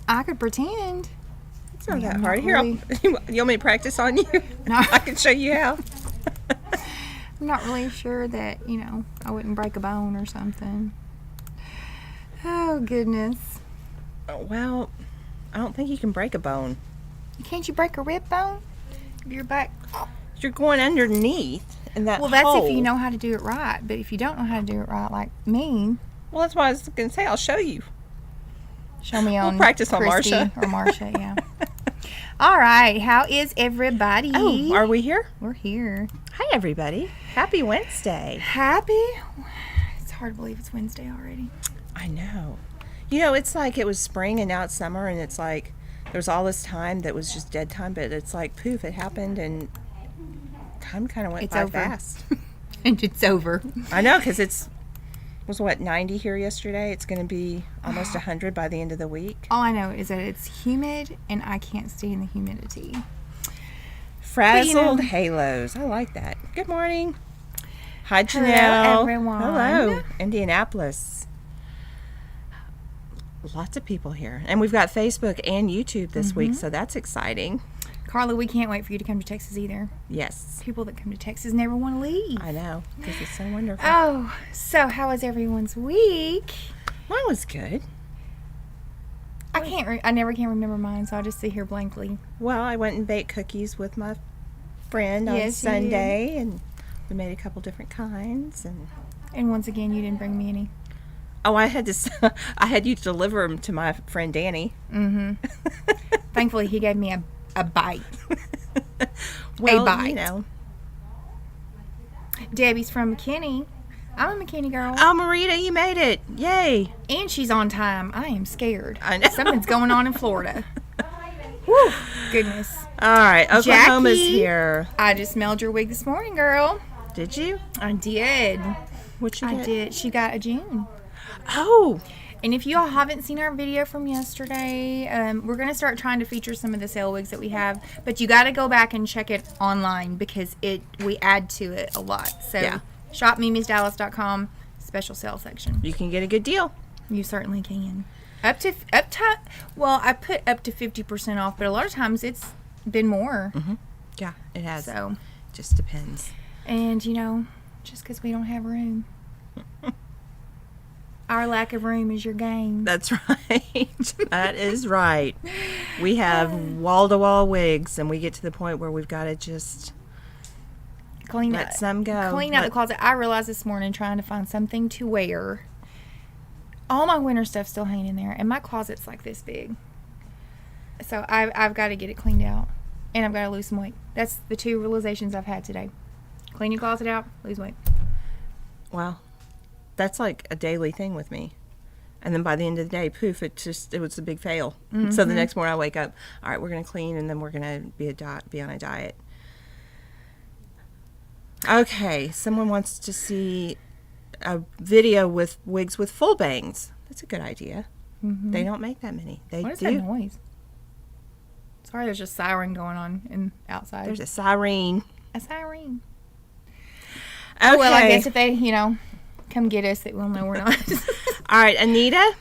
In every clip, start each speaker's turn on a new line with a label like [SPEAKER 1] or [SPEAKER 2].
[SPEAKER 1] I could pretend.
[SPEAKER 2] It's not that
[SPEAKER 1] I'm
[SPEAKER 2] hard.
[SPEAKER 1] not
[SPEAKER 2] Here,
[SPEAKER 1] really-
[SPEAKER 2] you want me to practice on you?
[SPEAKER 1] No.
[SPEAKER 2] I can show you how.
[SPEAKER 1] I'm not really sure that, I wouldn't break a bone or something. Oh, goodness.
[SPEAKER 2] Well, I don't think you can break a bone.
[SPEAKER 1] Can't you break a rib bone? If you're back.
[SPEAKER 2] You're going underneath in that
[SPEAKER 1] Well, that's
[SPEAKER 2] hole.
[SPEAKER 1] if you know how to do it right. But if you don't know how to do it right, like me,
[SPEAKER 2] Well, that's why I was going to say I'll show you.
[SPEAKER 1] show me on
[SPEAKER 2] practice on
[SPEAKER 1] Christy
[SPEAKER 2] Marsha.
[SPEAKER 1] or Marsha, yeah. All right. How is everybody?
[SPEAKER 2] Oh, are we here?
[SPEAKER 1] We're here.
[SPEAKER 2] Hi, everybody. Happy Wednesday.
[SPEAKER 1] Happy? It's hard to believe it's Wednesday already.
[SPEAKER 2] I know. It's like it was spring and now it's summer, and it's like there's all this time that was just dead time, but it's like poof, it happened and time kind of went by
[SPEAKER 1] over.
[SPEAKER 2] fast.
[SPEAKER 1] And it's over.
[SPEAKER 2] I know, because it was 90 here yesterday. It's going to be almost 100 by the end of the week.
[SPEAKER 1] All I know is that it's humid and I can't stand the humidity.
[SPEAKER 2] Frazzled halos. I like that. Good morning. Hi,
[SPEAKER 1] Hello,
[SPEAKER 2] Janelle.
[SPEAKER 1] everyone.
[SPEAKER 2] Hello, Indianapolis. Lots of people here. And we've got Facebook and YouTube this week, so that's exciting.
[SPEAKER 1] Carla, we can't wait for you to come to Texas either.
[SPEAKER 2] Yes.
[SPEAKER 1] People that come to Texas never want to leave.
[SPEAKER 2] I know, because it's so wonderful.
[SPEAKER 1] Oh, so how was everyone's week?
[SPEAKER 2] Mine was good.
[SPEAKER 1] I never can remember mine, so I'll just sit here blankly.
[SPEAKER 2] Well, I went and baked cookies with my friend on
[SPEAKER 1] Yes, you
[SPEAKER 2] Sunday, and we made a couple different kinds.
[SPEAKER 1] And once again, you didn't bring me any.
[SPEAKER 2] Oh, I had you deliver them to my friend Danny.
[SPEAKER 1] Mm-hmm. Thankfully, he gave me a bite.
[SPEAKER 2] Well,
[SPEAKER 1] a bite.
[SPEAKER 2] you know.
[SPEAKER 1] Debbie's from McKinney. I'm a McKinney girl.
[SPEAKER 2] Oh, Marita, you made it. Yay.
[SPEAKER 1] And she's on time. I am scared.
[SPEAKER 2] I know.
[SPEAKER 1] Something's going on in Florida. Whew. Goodness.
[SPEAKER 2] All right, Oklahoma's
[SPEAKER 1] Jackie.
[SPEAKER 2] here.
[SPEAKER 1] I just smelled your wig this morning, girl.
[SPEAKER 2] Did you?
[SPEAKER 1] I did.
[SPEAKER 2] What you
[SPEAKER 1] I
[SPEAKER 2] get?
[SPEAKER 1] did. She got a June.
[SPEAKER 2] Oh,
[SPEAKER 1] And if you all haven't seen our video from yesterday, we're going to start trying to feature some of the sale wigs that we have. But you got to go back and check it online because we add to it a lot. So
[SPEAKER 2] Yeah.
[SPEAKER 1] shopmimisdallas.com, special sale section.
[SPEAKER 2] you can get a good deal.
[SPEAKER 1] You certainly can. Well, I put up to 50% off, but a lot of times it's been more.
[SPEAKER 2] Yeah, it has.
[SPEAKER 1] So,
[SPEAKER 2] Just depends.
[SPEAKER 1] and just because we don't have room. Our lack of room is your gain.
[SPEAKER 2] That's right. That is right. We have wall-to-wall wigs, and we get to the point where we've got to just let some go.
[SPEAKER 1] Clean out the closet. I realized this morning trying to find something to wear. All my winter stuff's still hanging in there, and my closet's like this big. So I've got to get it cleaned out, and I've got to lose some weight. That's the two realizations I've had today. Clean your closet out, lose weight.
[SPEAKER 2] Well, that's like a daily thing with me. And then by the end of the day, poof, it was a big fail. So the next morning I wake up, all right, we're going to clean, and then we're going to be on a diet. Okay, someone wants to see a video with wigs with full bangs. That's a good idea. They don't make that many. They
[SPEAKER 1] What is
[SPEAKER 2] do.
[SPEAKER 1] that noise? Sorry, there's just siren going on outside.
[SPEAKER 2] There's a siren.
[SPEAKER 1] a siren.
[SPEAKER 2] Okay.
[SPEAKER 1] Well, I guess if they, come get us, that we'll know we're not.
[SPEAKER 2] All right, Anita,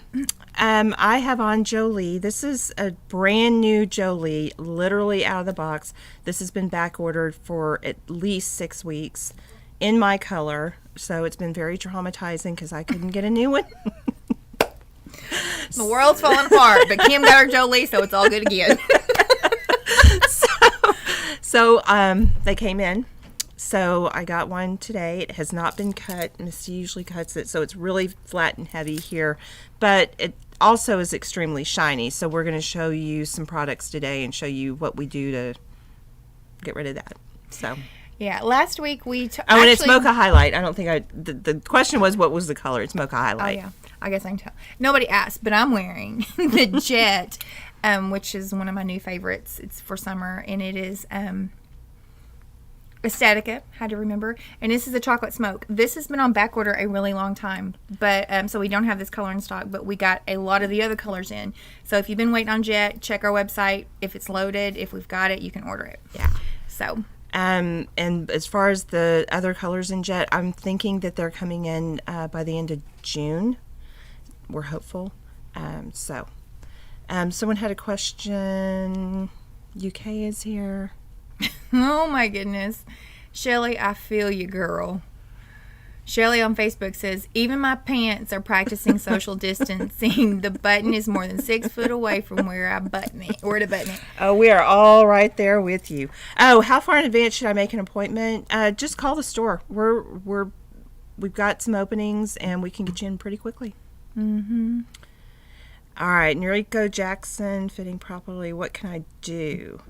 [SPEAKER 2] I have on Jolie. This is a brand new Jolie, literally out of the box. This has been back ordered for at least 6 weeks in my color, so it's been very traumatizing because I couldn't get a new one.
[SPEAKER 1] The world's falling apart, but Kim got her Jolie, so it's all good again.
[SPEAKER 2] So they came in. So I got one today. It has not been cut. Misty usually cuts it, so it's really flat and heavy here. But it also is extremely shiny. So we're going to show you some products today and show you what we do to get rid of that. So.
[SPEAKER 1] Yeah, last week we...
[SPEAKER 2] and it's Mocha Highlight. I don't think the question was what was the color. It's Mocha Highlight.
[SPEAKER 1] Oh, yeah. I guess I can tell. Nobody asked, but I'm wearing the Jett, which is one of my new favorites. It's for summer, and it is... Estatica, had to remember, and this is a chocolate smoke. This has been on back order a really long time, but so we don't have this color in stock, but we got a lot of the other colors in. So if you've been waiting on Jett, check our website. If it's loaded, if we've got it, you can order it.
[SPEAKER 2] Yeah.
[SPEAKER 1] So
[SPEAKER 2] and as far as the other colors in Jett, I'm thinking that they're coming in by the end of June. We're hopeful. So Someone had a question. UK is here.
[SPEAKER 1] Oh my goodness. Shelly, I feel you, girl. Shelly on Facebook says, even my pants are practicing social distancing. The button is more than 6 foot away from where to button it.
[SPEAKER 2] Oh, we are all right there with you. Oh, how far in advance should I make an appointment? Just call the store. We've got some openings and we can get you in pretty quickly.
[SPEAKER 1] Mm-hmm.
[SPEAKER 2] All right, Noriko Jackson, fitting properly. What can I do?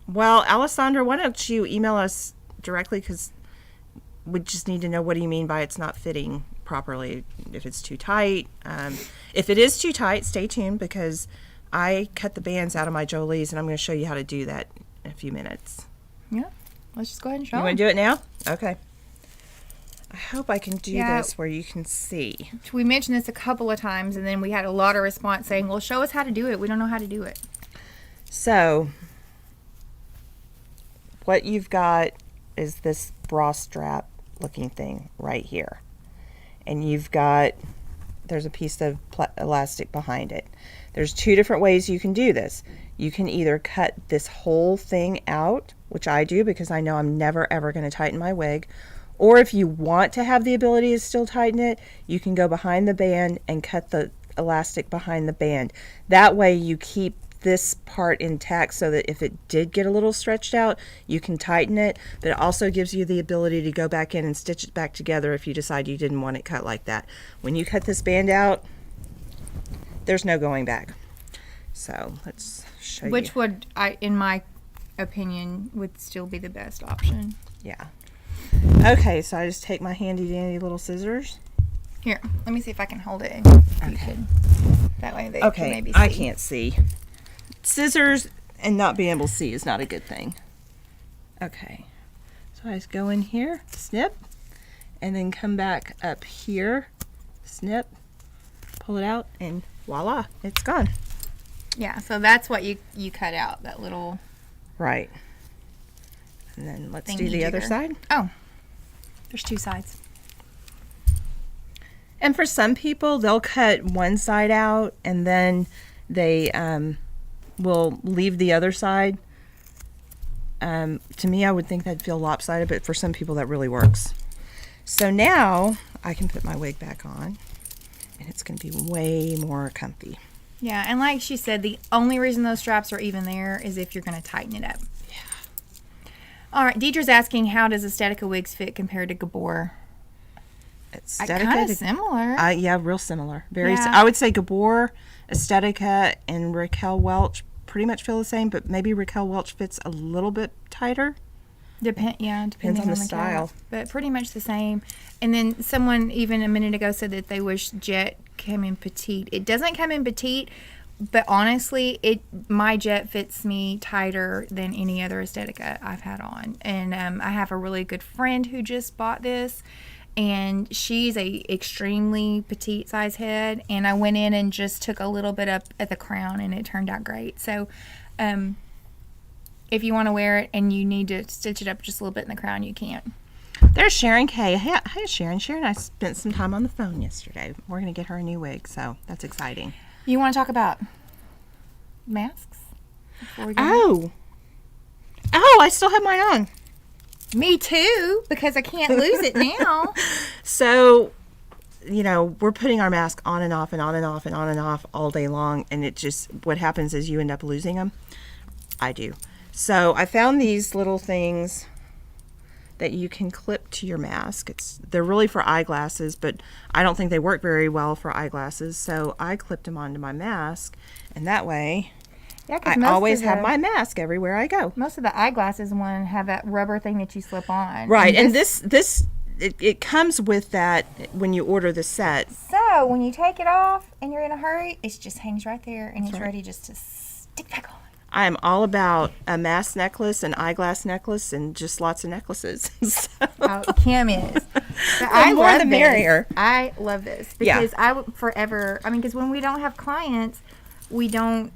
[SPEAKER 2] Well, Alessandra, why don't you email us directly, because we just need to know, what do you mean by it's not fitting properly? If it's too tight. If it is too tight, stay tuned, because I cut the bands out of my Jolies, and I'm going to show you how to do that in a few minutes.
[SPEAKER 1] Yeah, let's just go ahead and show
[SPEAKER 2] You want
[SPEAKER 1] them.
[SPEAKER 2] to do it now? Okay. I hope I can do this where you can see.
[SPEAKER 1] We mentioned this a couple of times, and then we had a lot of response saying, well, show us how to do it. We don't know how to do it.
[SPEAKER 2] So, what you've got is this bra strap looking thing right here. And there's a piece of elastic behind it. There's 2 different ways you can do this. You can either cut this whole thing out, which I do because I know I'm never ever going to tighten my wig. Or if you want to have the ability to still tighten it, you can go behind the band and cut the elastic behind the band. That way you keep this part intact, so that if it did get a little stretched out, you can tighten it. But it also gives you the ability to go back in and stitch it back together if you decide you didn't want it cut like that. When you cut this band out, there's no going back. So let's show you.
[SPEAKER 1] Which would, in my opinion, would still be the best option.
[SPEAKER 2] Yeah. Okay, so I just take my handy dandy little scissors.
[SPEAKER 1] Here, let me see if I can hold it.
[SPEAKER 2] Okay.
[SPEAKER 1] That way they can
[SPEAKER 2] Okay,
[SPEAKER 1] maybe see.
[SPEAKER 2] I can't see. Scissors and not being able to see is not a good thing. Okay, so I just go in here, snip, and then come back up here, snip, pull it out, and voila, it's gone.
[SPEAKER 1] Yeah, so that's what you cut out, that little
[SPEAKER 2] Right. And then let's
[SPEAKER 1] thingy
[SPEAKER 2] do the other
[SPEAKER 1] jigger.
[SPEAKER 2] side.
[SPEAKER 1] Oh, there's 2 sides.
[SPEAKER 2] And for some people, they'll cut one side out and then they will leave the other side. To me, I would think that'd feel lopsided, but for some people that really works. So now I can put my wig back on and it's going to be way more comfy.
[SPEAKER 1] Yeah, and like she said, the only reason those straps are even there is if you're going to tighten it up.
[SPEAKER 2] Yeah.
[SPEAKER 1] All right, Deidre's asking, how does Aesthetica wigs fit compared to Gabor?
[SPEAKER 2] It's
[SPEAKER 1] Kind of similar.
[SPEAKER 2] Yeah, real similar.
[SPEAKER 1] Yeah.
[SPEAKER 2] I would say Gabor, Aesthetica, and Raquel Welch pretty much feel the same, but maybe Raquel Welch fits a little bit tighter.
[SPEAKER 1] Depending
[SPEAKER 2] on the
[SPEAKER 1] style,
[SPEAKER 2] style.
[SPEAKER 1] but pretty much the same. And then someone even a minute ago said that they wish Jett came in petite. It doesn't come in petite, but honestly, my Jett fits me tighter than any other Aesthetica I've had on. And I have a really good friend who just bought this, and she's a extremely petite size head. And I went in and just took a little bit up at the crown, and it turned out great. So, if you want to wear it and you need to stitch it up just a little bit in the crown, you can.
[SPEAKER 2] There's Sharon K. Hey, Sharon. Sharon, I spent some time on the phone yesterday. We're going to get her a new wig, so that's exciting.
[SPEAKER 1] You want to talk about masks? before we go?
[SPEAKER 2] Oh, I still have mine on.
[SPEAKER 1] Me too, because I can't lose it now.
[SPEAKER 2] So, we're putting our mask on and off and on and off and on and off all day long, and it just, what happens is you end up losing them. I do. So I found these little things that you can clip to your mask. They're really for eyeglasses, but I don't think they work very well for eyeglasses. So I clipped them onto my mask, and that way
[SPEAKER 1] Yeah, 'cause
[SPEAKER 2] I
[SPEAKER 1] most
[SPEAKER 2] always
[SPEAKER 1] of
[SPEAKER 2] have
[SPEAKER 1] the-
[SPEAKER 2] my mask everywhere I go.
[SPEAKER 1] Most of the eyeglasses one have that rubber thing that you slip on.
[SPEAKER 2] Right, and it comes with that when you order the set.
[SPEAKER 1] So when you take it off and you're in a hurry, it just hangs right there and it's ready just to stick back on.
[SPEAKER 2] I am all about a mask necklace, an eyeglass necklace, and just lots of necklaces. So,
[SPEAKER 1] Oh, Kim is. But
[SPEAKER 2] the more the merrier.
[SPEAKER 1] I love this
[SPEAKER 2] Yeah.
[SPEAKER 1] because I would forever. I mean, because when we don't have clients, we don't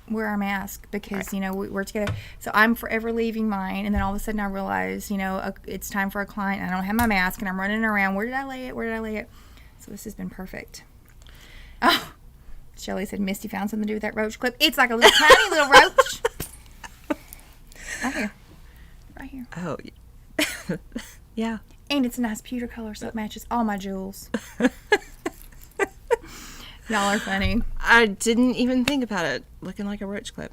[SPEAKER 1] wear our mask because we're together. So I'm forever leaving mine, and then all of a sudden I realize it's time for a client. And I don't have my mask, and I'm running around. Where did I lay it? Where did I lay it? So this has been perfect. Oh, Shelly said Misty found something to do with that roach clip. It's like a little tiny little roach. Right here. Right here.
[SPEAKER 2] Oh, yeah.
[SPEAKER 1] And it's a nice pewter color, so it matches all my jewels. Y'all are funny.
[SPEAKER 2] I didn't even think about it looking like a roach clip.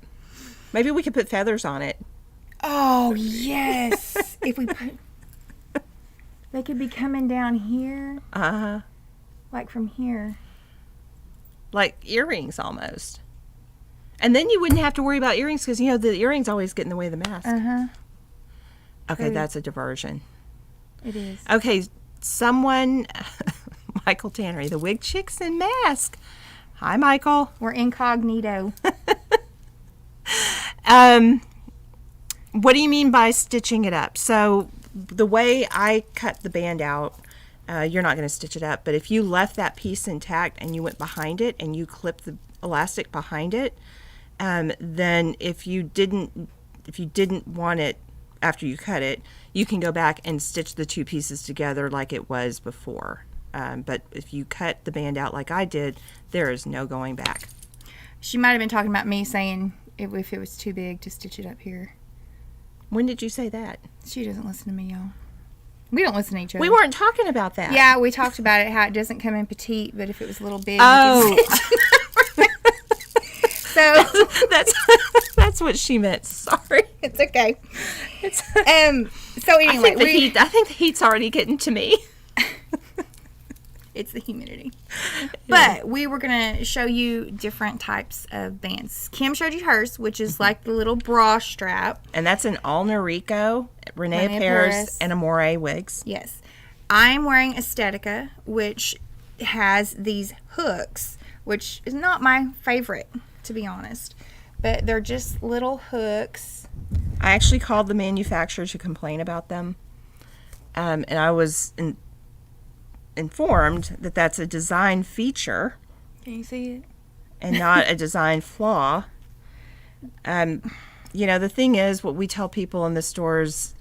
[SPEAKER 2] Maybe we could put feathers on it.
[SPEAKER 1] Oh, yes. If we put... They could be coming down here.
[SPEAKER 2] Uh-huh.
[SPEAKER 1] Like from here.
[SPEAKER 2] Like earrings almost. And then you wouldn't have to worry about earrings because, the earrings always get in the way of the mask.
[SPEAKER 1] Uh-huh.
[SPEAKER 2] Okay, that's a diversion.
[SPEAKER 1] It is.
[SPEAKER 2] Okay, someone... Michael Tannery, the Wig Chicks in Mask. Hi, Michael.
[SPEAKER 1] We're incognito.
[SPEAKER 2] What do you mean by stitching it up? So the way I cut the band out, you're not going to stitch it up, but if you left that piece intact and you went behind it and you clipped the elastic behind it, then if you didn't want it after you cut it, you can go back and stitch the two pieces together like it was before. But if you cut the band out like I did, there is no going back.
[SPEAKER 1] She might have been talking about me saying if it was too big to stitch it up here.
[SPEAKER 2] When did you say that?
[SPEAKER 1] She doesn't listen to me, y'all. We don't listen to each other.
[SPEAKER 2] We weren't talking about that.
[SPEAKER 1] Yeah, we talked about it, how it doesn't come in petite, but if it was a little big,
[SPEAKER 2] oh.
[SPEAKER 1] you can stitch it. So
[SPEAKER 2] that's what she meant. Sorry.
[SPEAKER 1] It's okay. So anyway,
[SPEAKER 2] I think the heat's already getting to me.
[SPEAKER 1] It's the humidity. But we were going to show you different types of bands. Kim showed you hers, which is like the little bra strap.
[SPEAKER 2] And that's an All Noriko, Renee Paris, and Amore wigs.
[SPEAKER 1] Yes. I'm wearing Estetica, which has these hooks, which is not my favorite, to be honest. But they're just little hooks.
[SPEAKER 2] I actually called the manufacturer to complain about them. And I was informed that that's a design feature.
[SPEAKER 1] Can you see it?
[SPEAKER 2] And not a design flaw. The thing is, what we tell people in the stores,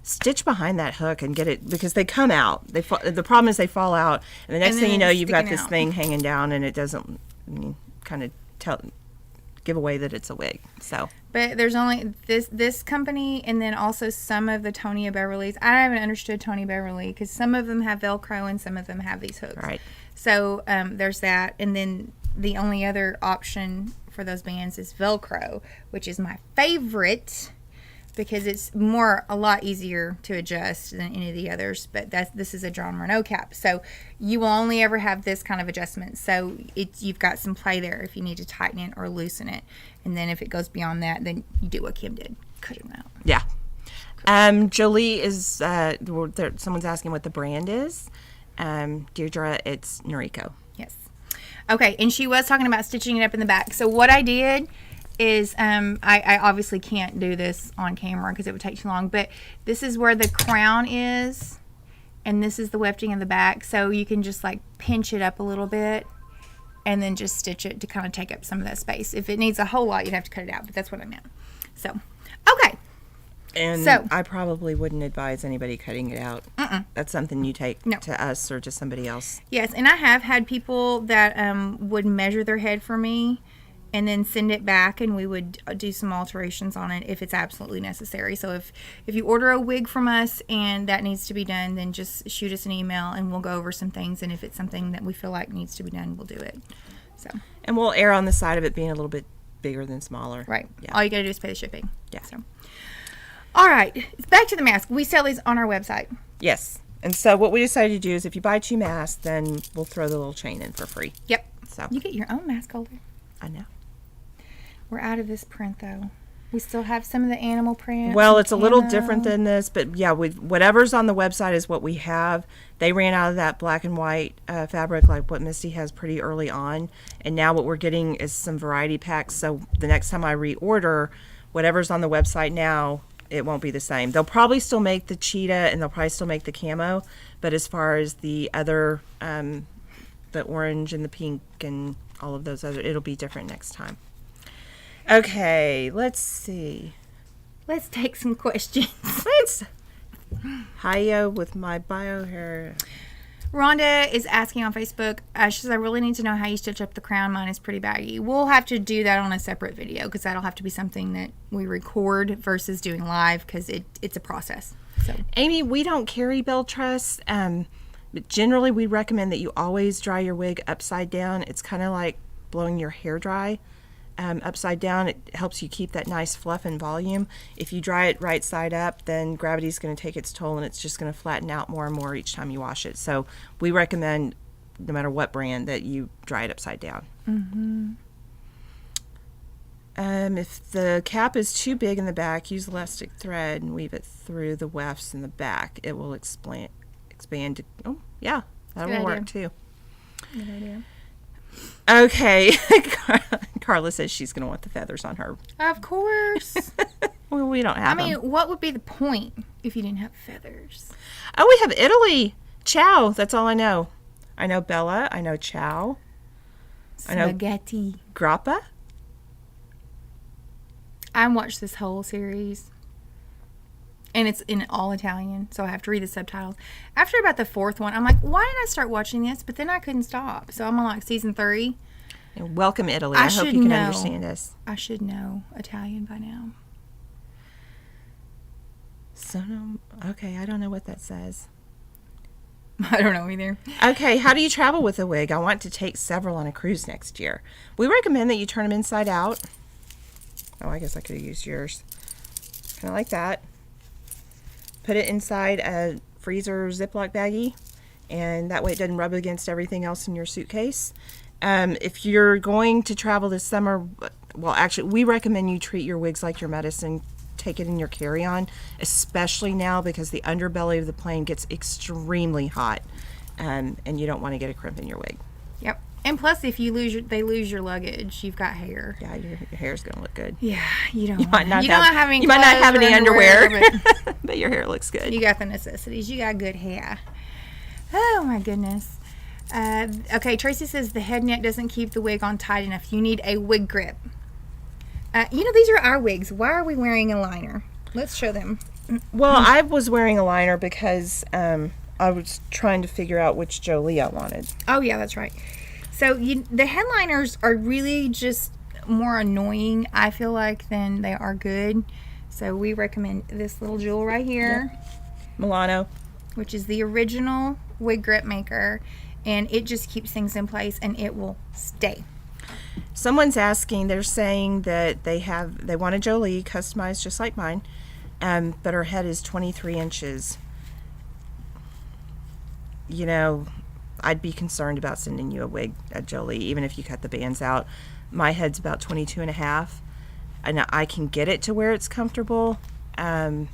[SPEAKER 2] stitch behind that hook and get it, because they come out. The problem is they fall out, and the next thing you know, you've got this thing hanging down, and it doesn't kind of give away that it's a wig. So,
[SPEAKER 1] but there's only this company, and then also some of the Tonya Beverly's. I haven't understood Tonya Beverly because some of them have Velcro and some of them have these hooks.
[SPEAKER 2] Right.
[SPEAKER 1] So there's that, and then the only other option for those bands is Velcro, which is my favorite because it's a lot easier to adjust than any of the others. But this is a Jon Renau cap, so you will only ever have this kind of adjustment. So you've got some play there if you need to tighten it or loosen it, and then if it goes beyond that, then you do what Kim did, cut them out.
[SPEAKER 2] Yeah. Jolie is someone's asking what the brand is. Deirdre, it's Noriko.
[SPEAKER 1] Yes. Okay, and she was talking about stitching it up in the back. So what I did is, I obviously can't do this on camera because it would take too long, but this is where the crown is, and this is the wefting in the back, so you can just like pinch it up a little bit and then just stitch it to kind of take up some of that space. If it needs a whole lot, you'd have to cut it out, but that's what I meant. So, okay.
[SPEAKER 2] And I probably wouldn't advise anybody cutting it out. That's something you take to us or to somebody else.
[SPEAKER 1] Yes, and I have had people that would measure their head for me and then send it back, and we would do some alterations on it if it's absolutely necessary. So if you order a wig from us and that needs to be done, then just shoot us an email and we'll go over some things, and if it's something that we feel like needs to be done, we'll do it. So,
[SPEAKER 2] and we'll err on the side of it being a little bit bigger than smaller.
[SPEAKER 1] Right.
[SPEAKER 2] Yeah.
[SPEAKER 1] All you got to do is pay the shipping.
[SPEAKER 2] Yeah.
[SPEAKER 1] So, all right. Back to the mask. We sell these on our website.
[SPEAKER 2] Yes. And so what we decided to do is if you buy 2 masks, then we'll throw the little chain in for free.
[SPEAKER 1] Yep.
[SPEAKER 2] So
[SPEAKER 1] you get your own mask holder.
[SPEAKER 2] I know.
[SPEAKER 1] We're out of this print, though. We still have some of the animal print.
[SPEAKER 2] Well, it's a little different than this, but yeah, whatever's on the website is what we have. They ran out of that black and white fabric like what Misty has pretty early on, and now what we're getting is some variety packs, so the next time I reorder, whatever's on the website now, it won't be the same. They'll probably still make the cheetah, and they'll probably still make the camo, but as far as the other, the orange and the pink and all of those other, it'll be different next time. Okay, let's see.
[SPEAKER 1] Let's take some questions.
[SPEAKER 2] Hiyo with my bio hair.
[SPEAKER 1] Rhonda is asking on Facebook, she says, I really need to know how you stitch up the crown. Mine is pretty baggy. We'll have to do that on a separate video because that'll have to be something that we record versus doing live because it's a process. So,
[SPEAKER 2] Amy, we don't carry belt truss, but generally we recommend that you always dry your wig upside down. It's kind of like blowing your hair dry. Upside down, it helps you keep that nice fluff and volume. If you dry it right side up, then gravity's going to take its toll and it's just going to flatten out more and more each time you wash it. So we recommend, no matter what brand, that you dry it upside down.
[SPEAKER 1] Mm-hmm.
[SPEAKER 2] If the cap is too big in the back, use elastic thread and weave it through the wefts in the back. It will expand. Oh, yeah, that will work too.
[SPEAKER 1] Good idea.
[SPEAKER 2] Okay. Carla says she's going to want the feathers on her.
[SPEAKER 1] Of course.
[SPEAKER 2] Well, we don't have them.
[SPEAKER 1] What would be the point if you didn't have feathers?
[SPEAKER 2] Oh, we have Italy. Ciao. That's all I know. I know Bella. I know ciao.
[SPEAKER 1] Spaghetti.
[SPEAKER 2] I know grappa.
[SPEAKER 1] I watched this whole series. And it's in all Italian, so I have to read the subtitles. After about the fourth one, I'm like, why did I start watching this? But then I couldn't stop. So I'm on like season 3.
[SPEAKER 2] Welcome, Italy. I hope you can understand us.
[SPEAKER 1] I should know Italian by now.
[SPEAKER 2] Okay, I don't know what that says.
[SPEAKER 1] I don't know either.
[SPEAKER 2] Okay, how do you travel with a wig? I want to take several on a cruise next year. We recommend that you turn them inside out. Oh, I guess I could have used yours. Kind of like that. Put it inside a freezer Ziploc baggie, and that way it doesn't rub against everything else in your suitcase. If you're going to travel this summer, well, actually, we recommend you treat your wigs like your medicine. Take it in your carry-on, especially now because the underbelly of the plane gets extremely hot, and you don't want to get a crimp in your wig.
[SPEAKER 1] Yep. And plus, if you lose your luggage, you've got hair.
[SPEAKER 2] Yeah, your hair's gonna look good.
[SPEAKER 1] Yeah, you
[SPEAKER 2] might not have any
[SPEAKER 1] underwear,
[SPEAKER 2] but your hair looks good.
[SPEAKER 1] You got the necessities. You got good hair. Oh my goodness. Okay, Tracy says the head net doesn't keep the wig on tight enough. You need a wig grip. These are our wigs. Why are we wearing a liner? Let's show them.
[SPEAKER 2] Well, I was wearing a liner because I was trying to figure out which Jolie I wanted.
[SPEAKER 1] Oh yeah, that's right. So the headliners are really just more annoying, I feel like, than they are good. So we recommend this little jewel right here.
[SPEAKER 2] Yep. Milano.
[SPEAKER 1] Which is the original wig grip maker. And it just keeps things in place and it will stay.
[SPEAKER 2] Someone's asking, they're saying that they want a Jolie customized just like mine, but her head is 23 inches. I'd be concerned about sending you a Jolie, even if you cut the bands out. My head's about 22 and a half, and I can get it to where it's comfortable. In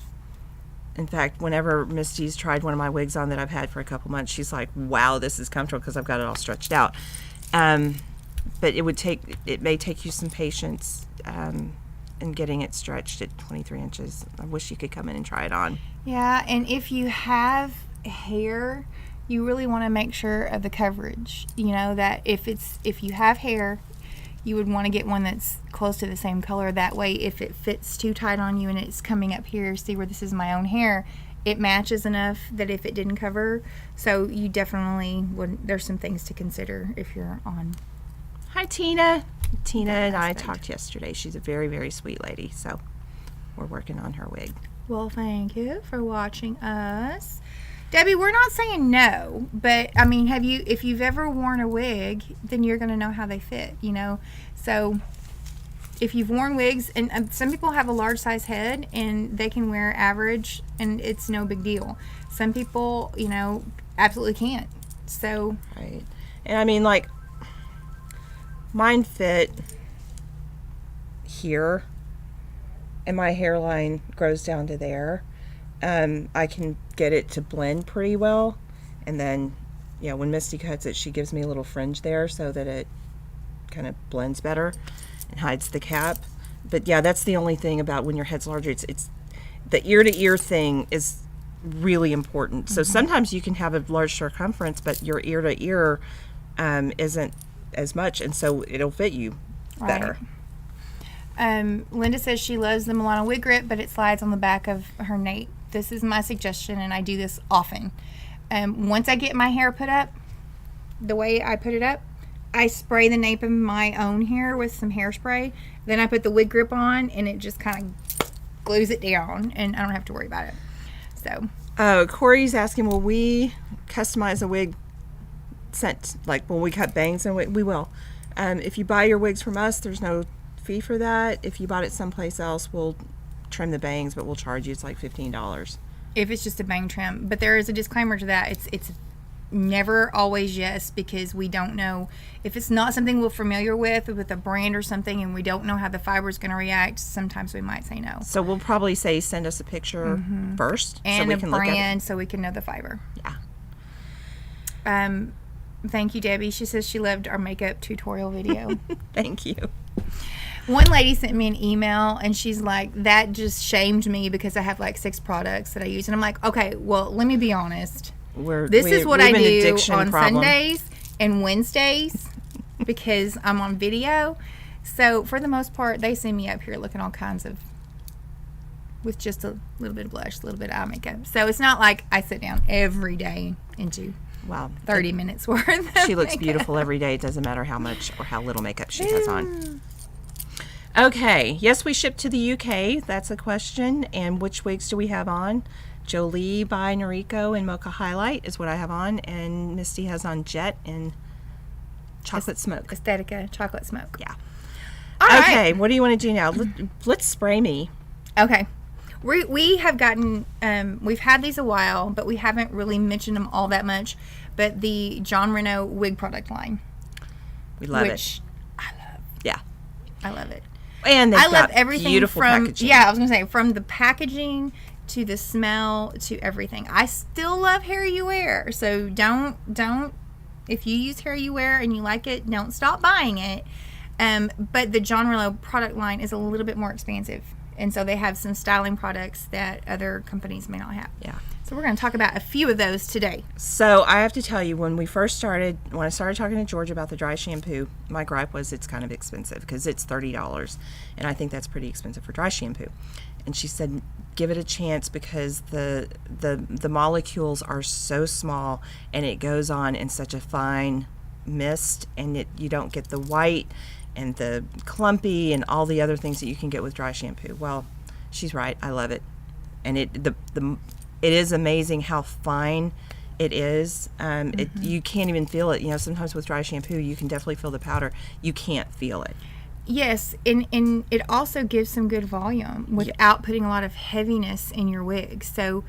[SPEAKER 2] fact, whenever Misty's tried one of my wigs on that I've had for a couple months, she's like, wow, this is comfortable because I've got it all stretched out. But it may take you some patience in getting it stretched at 23 inches. I wish you could come in and try it on.
[SPEAKER 1] Yeah, and if you have hair, you really want to make sure of the coverage. That if you have hair, you would want to get one that's close to the same color. That way, if it fits too tight on you and it's coming up here, see where this is my own hair, it matches enough that if it didn't cover. So you definitely there's some things to consider if you're on.
[SPEAKER 2] Hi, Tina. Tina and I talked yesterday. She's a very, very sweet lady. So we're working on her wig.
[SPEAKER 1] Well, thank you for watching us. Debbie, we're not saying no, but if you've ever worn a wig, then you're going to know how they fit, So if you've worn wigs, and some people have a large size head and they can wear average and it's no big deal. Some people, absolutely can't. So.
[SPEAKER 2] Right. And mine fit here and my hairline grows down to there. I can get it to blend pretty well, and then when Misty cuts it, she gives me a little fringe there so that it kind of blends better and hides the cap. But that's the only thing about when your head's larger. It's the ear to ear thing is really important. So sometimes you can have a large circumference, but your ear to ear isn't as much, and so it'll fit you better.
[SPEAKER 1] Right. Linda says she loves the Milano wig grip, but it slides on the back of her nape. This is my suggestion, and I do this often. Once I get my hair put up, the way I put it up, I spray the nape of my own hair with some hairspray. Then I put the wig grip on, and it just kind of glues it down, and I don't have to worry about it. So,
[SPEAKER 2] Corey's asking, will we customize a wig sent, like when we cut bangs and we will. If you buy your wigs from us, there's no fee for that. If you bought it someplace else, we'll trim the bangs, but we'll charge you. It's like $15.
[SPEAKER 1] If it's just a bang trim. But there is a disclaimer to that. It's never always yes, because we don't know if it's not something we're familiar with a brand or something, and we don't know how the fiber is going to react. Sometimes we might say no.
[SPEAKER 2] So we'll probably say send us a picture first,
[SPEAKER 1] and
[SPEAKER 2] so we
[SPEAKER 1] a
[SPEAKER 2] can
[SPEAKER 1] brand,
[SPEAKER 2] look at it.
[SPEAKER 1] so we can know the fiber.
[SPEAKER 2] Yeah.
[SPEAKER 1] Thank you, Debbie. She says she loved our makeup tutorial video.
[SPEAKER 2] Thank you.
[SPEAKER 1] One lady sent me an email, and she's like, that just shamed me because I have like 6 products that I use. And I'm like, okay, well, let me be honest. This is what I do on Sundays and Wednesdays because I'm on video. So for the most part, they see me up here looking all kinds of, with just a little bit of blush, a little bit of eye makeup. So it's not like I sit down every day and do 30 minutes worth of
[SPEAKER 2] She looks
[SPEAKER 1] makeup.
[SPEAKER 2] beautiful every day. It doesn't matter how much or how little makeup she has on. Okay. Yes, we ship to the UK. That's a question. And which wigs do we have on? Jolie by Noriko and Mocha Highlight is what I have on. And Misty has on Jett and Chocolate Smoke.
[SPEAKER 1] Aesthetica Chocolate Smoke.
[SPEAKER 2] Yeah.
[SPEAKER 1] All right.
[SPEAKER 2] Okay. What do you want to do now? Let's spray me.
[SPEAKER 1] Okay. We have gotten, we've had these a while, but we haven't really mentioned them all that much. But the Jon Renau wig product line.
[SPEAKER 2] We love it.
[SPEAKER 1] Which I love.
[SPEAKER 2] Yeah.
[SPEAKER 1] I love it.
[SPEAKER 2] And
[SPEAKER 1] I love everything
[SPEAKER 2] beautiful
[SPEAKER 1] from,
[SPEAKER 2] packaging.
[SPEAKER 1] yeah, I was going to say, from the packaging to the smell to everything. I still love hair you wear. So don't, if you use hair you wear and you like it, don't stop buying it. But the Jon Renau product line is a little bit more expansive. And so they have some styling products that other companies may not have.
[SPEAKER 2] Yeah.
[SPEAKER 1] So we're going to talk about a few of those today.
[SPEAKER 2] So I have to tell you, when I started talking to George about the dry shampoo, my gripe was it's kind of expensive because it's $30. And I think that's pretty expensive for dry shampoo. And she said, give it a chance because the molecules are so small and it goes on in such a fine mist, and you don't get the white and the clumpy and all the other things that you can get with dry shampoo. Well, she's right. I love it. And it is amazing how fine it is. You can't even feel it. You know, sometimes with dry shampoo, you can definitely feel the powder. You can't feel it.
[SPEAKER 1] Yes, and it also gives some good volume without putting a lot of heaviness in your wig. So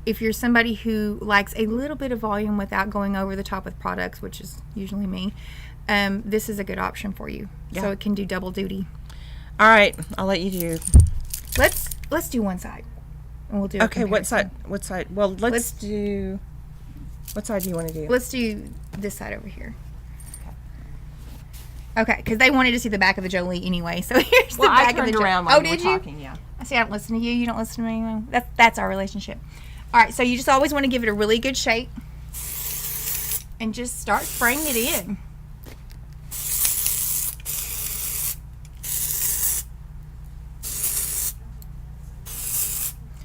[SPEAKER 1] if you're somebody who likes a little bit of volume without going over the top with products, which is usually me, this is a good option for you.
[SPEAKER 2] Yeah.
[SPEAKER 1] So it can do double duty.
[SPEAKER 2] All right, I'll let you do.
[SPEAKER 1] Let's do one side, and we'll do.
[SPEAKER 2] Okay, what side? What side? Well, let's do. What side do you want to do?
[SPEAKER 1] Let's do this side over here. Okay, because they wanted to see the back of the Jolie anyway. So here's the back of the Jolie.
[SPEAKER 2] Around
[SPEAKER 1] Oh,
[SPEAKER 2] did
[SPEAKER 1] did you?
[SPEAKER 2] Talking, yeah.
[SPEAKER 1] I see. I don't listen to you. You don't listen to me. That's our relationship. All right. So you just always want to give it a really good shake, and just start spraying it in.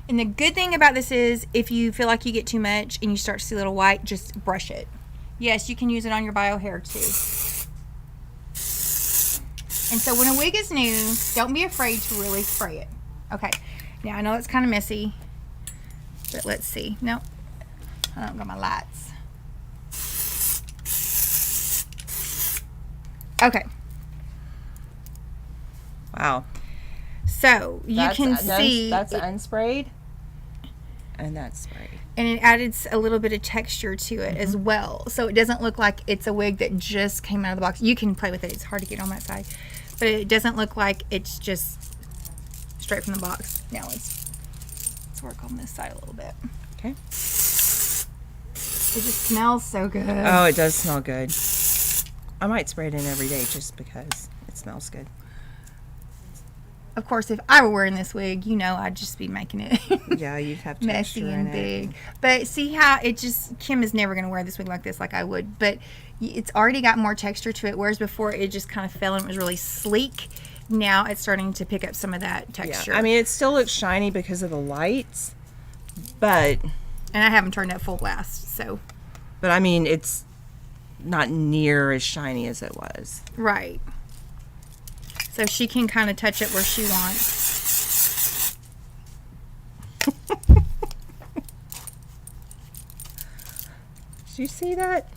[SPEAKER 1] And the good thing about this is if you feel like you get too much and you start to see a little white, just brush it. Yes, you can use it on your bio hair too. And so when a wig is new, don't be afraid to really spray it. Okay, now I know it's kind of messy, but let's see. Nope, I don't got my lights. Okay.
[SPEAKER 2] Wow.
[SPEAKER 1] So you can see
[SPEAKER 2] that's unsprayed, and that's sprayed.
[SPEAKER 1] And it added a little bit of texture to it as well. So it doesn't look like it's a wig that just came out of the box. You can play with it. It's hard to get on that side. But it doesn't look like it's just straight from the box. Now let's work on this side a little bit.
[SPEAKER 2] Okay.
[SPEAKER 1] It just smells so good.
[SPEAKER 2] Oh, it does smell good. I might spray it in every day just because it smells good.
[SPEAKER 1] Of course, if I were wearing this wig, you know I'd just be making it
[SPEAKER 2] Yeah, you'd have
[SPEAKER 1] messy
[SPEAKER 2] texture
[SPEAKER 1] and
[SPEAKER 2] in
[SPEAKER 1] big.
[SPEAKER 2] it.
[SPEAKER 1] But see how it just, Kim is never going to wear this wig like this like I would. But it's already got more texture to it, whereas before it just kind of fell and it was really sleek. Now it's starting to pick up some of that texture.
[SPEAKER 2] Yeah, I mean, it still looks shiny because of the lights, but
[SPEAKER 1] And I haven't turned up full blast, so.
[SPEAKER 2] But I mean, it's not near as shiny as it was.
[SPEAKER 1] Right. So she can kind of touch it where she wants.
[SPEAKER 2] Did you see that?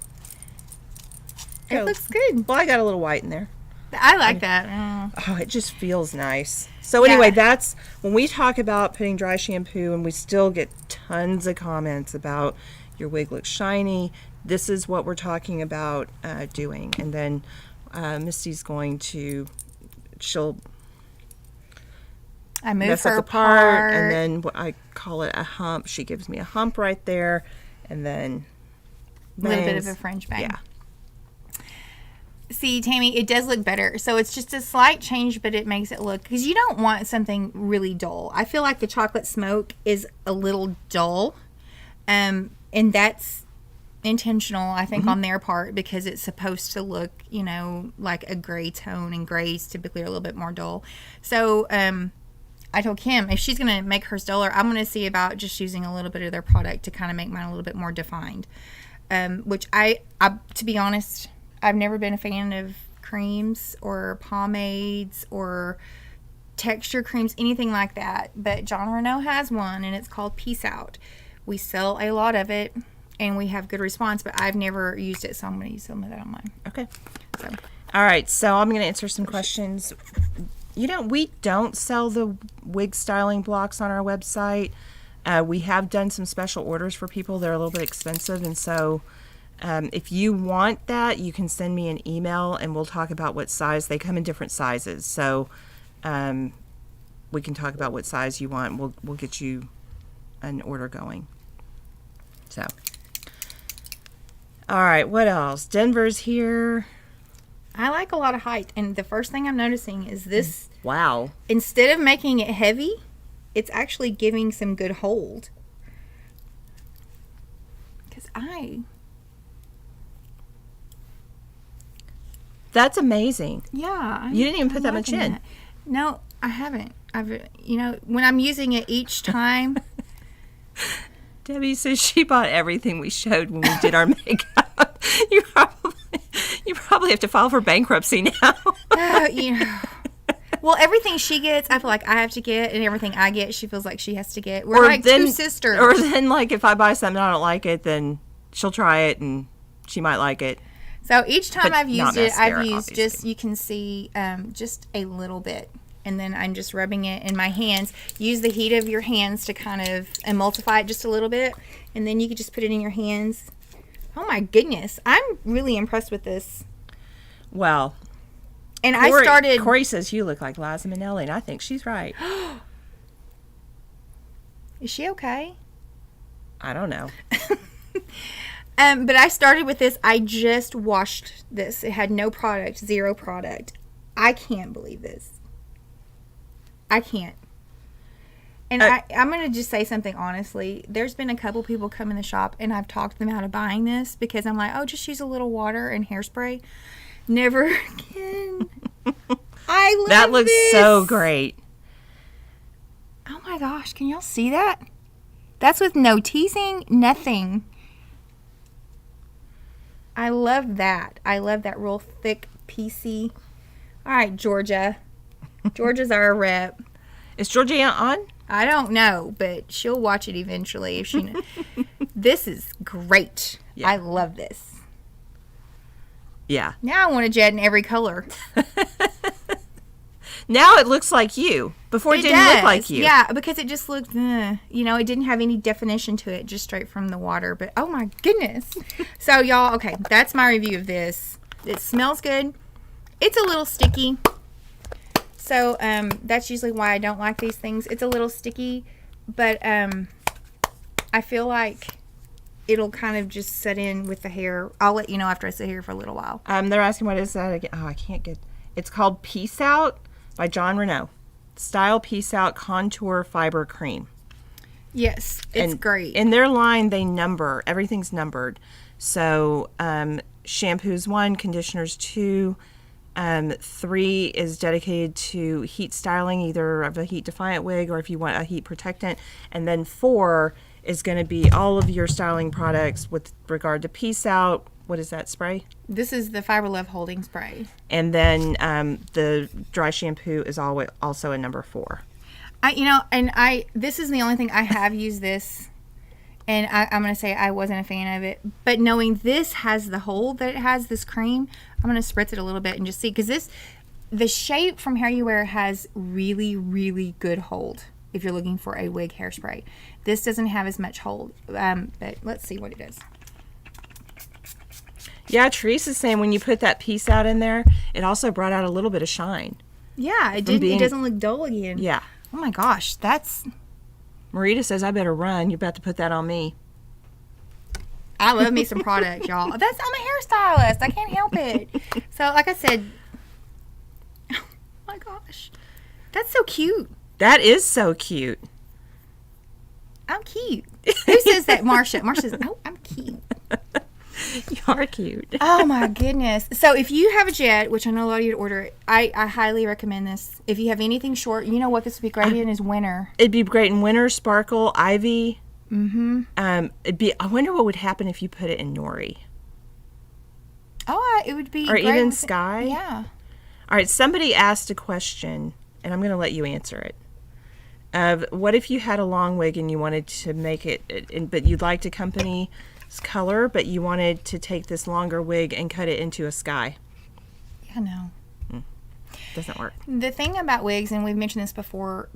[SPEAKER 1] It looks good.
[SPEAKER 2] Well, I got a little white in there.
[SPEAKER 1] I like that.
[SPEAKER 2] Oh, it just feels nice. So anyway, that's when we talk about putting dry shampoo, and we still get tons of comments about your wig looks shiny. This is what we're talking about doing. And then Misty's going to,
[SPEAKER 1] I move
[SPEAKER 2] mess
[SPEAKER 1] her
[SPEAKER 2] up the part,
[SPEAKER 1] part,
[SPEAKER 2] and then I call it a hump. She gives me a hump right there, and then
[SPEAKER 1] a little bit
[SPEAKER 2] bangs.
[SPEAKER 1] of a French bang.
[SPEAKER 2] Yeah.
[SPEAKER 1] See, Tammy, it does look better. So it's just a slight change, but it makes it look, because you don't want something really dull. I feel like the chocolate smoke is a little dull, and that's intentional, I think, on their part, because it's supposed to look, you know, like a gray tone, and grays typically are a little bit more dull. So I told Kim, if she's going to make hers duller, I'm going to see about just using a little bit of their product to kind of make mine a little bit more defined. Which I, to be honest, I've never been a fan of creams or pomades or texture creams, anything like that. But Jon Renau has one, and it's called Peace Out. We sell a lot of it, and we have good response, but I've never used it, so I'm going to use some of that on mine.
[SPEAKER 2] Okay.
[SPEAKER 1] So.
[SPEAKER 2] All right, so I'm going to answer some questions. You know, we don't sell the wig styling blocks on our website. We have done some special orders for people. They're a little bit expensive, and so if you want that, you can send me an email, and we'll talk about what size. They come in different sizes, so we can talk about what size you want. We'll get you an order going. So, all right, what else? Denver's here.
[SPEAKER 1] I like a lot of height, and the first thing I'm noticing is this.
[SPEAKER 2] Wow.
[SPEAKER 1] Instead of making it heavy, it's actually giving some good hold. Because
[SPEAKER 2] That's amazing.
[SPEAKER 1] Yeah.
[SPEAKER 2] You didn't even put that much in.
[SPEAKER 1] That. No, I haven't. When I'm using it each time.
[SPEAKER 2] Debbie says she bought everything we showed when we did our makeup. You probably have to file for bankruptcy now.
[SPEAKER 1] Well, everything she gets, I feel like I have to get, and everything I get, she feels like she has to get. We're like two sisters.
[SPEAKER 2] Or then, like, if I buy something and I don't like it, then she'll try it and she might like it.
[SPEAKER 1] So each time I've used it, I've used
[SPEAKER 2] obviously.
[SPEAKER 1] just, you can see, just a little bit. And then I'm just rubbing it in my hands. Use the heat of your hands to kind of emulsify it just a little bit. And then you can just put it in your hands. Oh my goodness. I'm really impressed with this.
[SPEAKER 2] Well,
[SPEAKER 1] and
[SPEAKER 2] Corey says you look like Liza Minnelli, and I think she's right.
[SPEAKER 1] Is she okay?
[SPEAKER 2] I don't know.
[SPEAKER 1] But I started with this. I just washed this. It had no product, zero product. I can't believe this. I can't. And I'm going to just say something honestly. There's been a couple people come in the shop, and I've talked them out of buying this because I'm like, oh, just use a little water and hairspray. Never again. I love
[SPEAKER 2] That looks
[SPEAKER 1] this.
[SPEAKER 2] so great.
[SPEAKER 1] Oh my gosh, can y'all see that? That's with no teasing, nothing. I love that. I love that real thick, piecey. All right, Georgia. Georgia's our rep.
[SPEAKER 2] Is Georgia on?
[SPEAKER 1] I don't know, but she'll watch it eventually if she knows. This is great.
[SPEAKER 2] Yeah.
[SPEAKER 1] I love this.
[SPEAKER 2] Yeah.
[SPEAKER 1] Now I want a Jett in every color.
[SPEAKER 2] Now it looks like you. Before it didn't look like you.
[SPEAKER 1] Yeah, because it just looked, it didn't have any definition to it, just straight from the water. But, oh, my goodness. So, y'all, okay, that's my review of this. It smells good. It's a little sticky. So, that's usually why I don't like these things. It's a little sticky, but I feel like it'll kind of just set in with the hair. I'll let you know after I sit here for a little while.
[SPEAKER 2] They're asking what is that again. Oh, I can't get. It's called Peace Out by Jon Renau. Style Peace Out Contour Fiber Cream.
[SPEAKER 1] Yes, it's great.
[SPEAKER 2] In their line, they number. Everything's numbered. So shampoos 1, conditioners 2, 3 is dedicated to heat styling, either of a heat defiant wig or if you want a heat protectant, and then 4 is going to be all of your styling products with regard to Peace Out. What is that spray?
[SPEAKER 1] This is the Fiber Love Holding Spray.
[SPEAKER 2] And then the dry shampoo is always also a number 4.
[SPEAKER 1] This is the only thing I have used this, and I'm going to say I wasn't a fan of it. But knowing this has the hold that it has, this cream, I'm going to spritz it a little bit and just see. Because the shape from Hair You Wear has really, really good hold if you're looking for a wig hairspray. This doesn't have as much hold, but let's see what it is.
[SPEAKER 2] Yeah, Teresa's saying when you put that Peace Out in there, it also brought out a little bit of shine.
[SPEAKER 1] Yeah, it didn't. It doesn't look dull again.
[SPEAKER 2] Yeah.
[SPEAKER 1] Oh my gosh, that's...
[SPEAKER 2] Marita says, I better run. You're about to put that on me.
[SPEAKER 1] I love me some product, y'all. I'm a hairstylist. I can't help it. So, like I said... Oh my gosh. That's so cute.
[SPEAKER 2] That is so cute.
[SPEAKER 1] I'm cute. Who says that? Marsha. Marsha says, oh, I'm cute.
[SPEAKER 2] You are cute.
[SPEAKER 1] Oh my goodness. So if you have a Jett, which I know a lot of you would order it, I highly recommend this. If you have anything short, you know what this would be great in is winter.
[SPEAKER 2] It'd be great in winter, sparkle, ivy.
[SPEAKER 1] Mm-hmm.
[SPEAKER 2] I wonder what would happen if you put it in nori.
[SPEAKER 1] Oh, it would be
[SPEAKER 2] or
[SPEAKER 1] great
[SPEAKER 2] even
[SPEAKER 1] with
[SPEAKER 2] sky.
[SPEAKER 1] Yeah.
[SPEAKER 2] All right, somebody asked a question, and I'm going to let you answer it. What if you had a long wig and you wanted to make it, but you'd liked a company's color, but you wanted to take this longer wig and cut it into a sky?
[SPEAKER 1] Yeah, no.
[SPEAKER 2] Doesn't work.
[SPEAKER 1] The thing about wigs, and we've mentioned this before,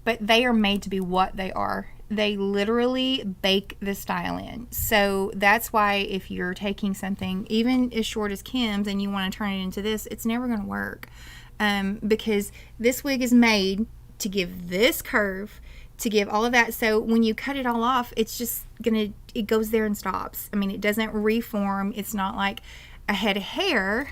[SPEAKER 1] but they are made to be what they are. They literally bake the style in. So that's why if you're taking something even as short as Kim's and you want to turn it into this, it's never going to work. Because this wig is made to give this curve, to give all of that. So when you cut it all off, it's just it goes there and stops. I mean, it doesn't reform. It's not like a head of hair